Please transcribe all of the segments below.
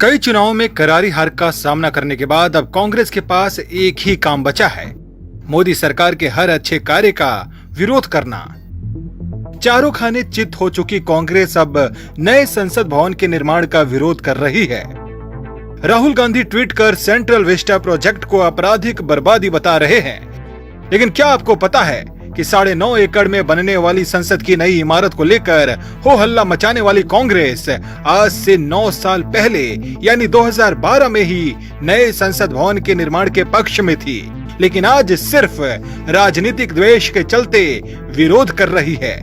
कई चुनावों में करारी हार का सामना करने के बाद अब कांग्रेस के पास एक ही काम बचा है, मोदी सरकार के हर अच्छे कार्य का विरोध करना। चारों खाने चित हो चुकी कांग्रेस अब नए संसद भवन के निर्माण का विरोध कर रही है। राहुल गांधी ट्वीट कर सेंट्रल विस्टा प्रोजेक्ट को आपराधिक बर्बादी बता रहे हैं। लेकिन क्या आपको पता है कि 9.5 एकड़ में बनने वाली संसद की नई इमारत को लेकर हो हल्ला मचाने वाली कांग्रेस आज से 9 साल पहले यानी 2012 में ही नए संसद भवन के निर्माण के पक्ष में थी, लेकिन आज सिर्फ राजनीतिक द्वेष के चलते विरोध कर रही है।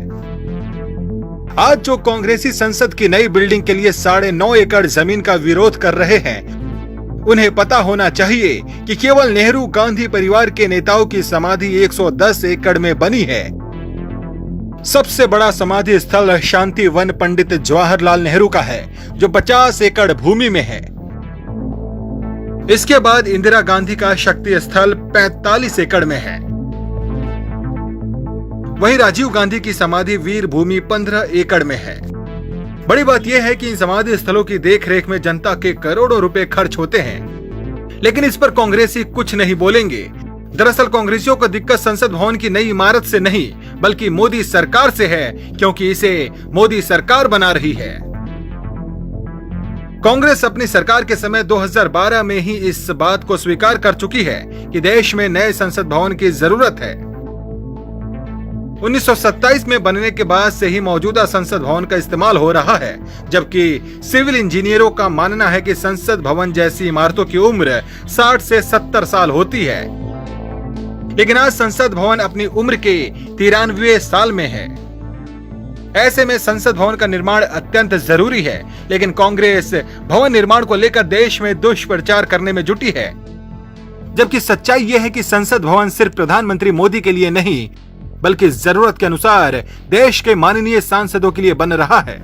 आज जो कांग्रेसी संसद की नई बिल्डिंग के लिए 9.5 एकड़ जमीन का विरोध कर रहे हैं, उन्हें पता होना चाहिए कि केवल नेहरू गांधी परिवार के नेताओं की समाधि 110 एकड़ में बनी है। सबसे बड़ा समाधि स्थल शांति वन पंडित जवाहरलाल नेहरू का है, जो 50 एकड़ भूमि में है। इसके बाद इंदिरा गांधी का शक्ति स्थल 45 एकड़ में है। वहीं राजीव गांधी की समाधि वीर भूमि 15 एकड़ में है। बड़ी बात यह है कि इन समाधि स्थलों की देखरेख में जनता के करोड़ों रुपए खर्च होते हैं, लेकिन इस पर कांग्रेसी कुछ नहीं बोलेंगे। दरअसल कांग्रेसियों को दिक्कत संसद भवन की नई इमारत से नहीं, बल्कि मोदी सरकार से है, क्योंकि इसे मोदी सरकार बना रही है। कांग्रेस अपनी सरकार के समय 2012 में ही इस बात को स्वीकार कर चुकी है कि देश में नए संसद भवन की जरूरत है। 1927 में बनने के बाद से ही मौजूदा संसद भवन का इस्तेमाल हो रहा है, जबकि सिविल इंजीनियरों का मानना है कि संसद भवन जैसी इमारतों की उम्र 60 से 70 साल होती है। लेकिन आज संसद भवन अपनी उम्र के 93वें साल में है। ऐसे में संसद भवन का निर्माण अत्यंत जरूरी है, लेकिन कांग्रेस भवन निर्माण को लेकर देश में दुष्प्रचार करने में जुटी है। जबकि सच्चाई यह है कि संसद भवन सिर्फ प्रधानमंत्री मोदी के लिए नहीं, बल्कि जरूरत के अनुसार देश के माननीय सांसदों के लिए बन रहा है।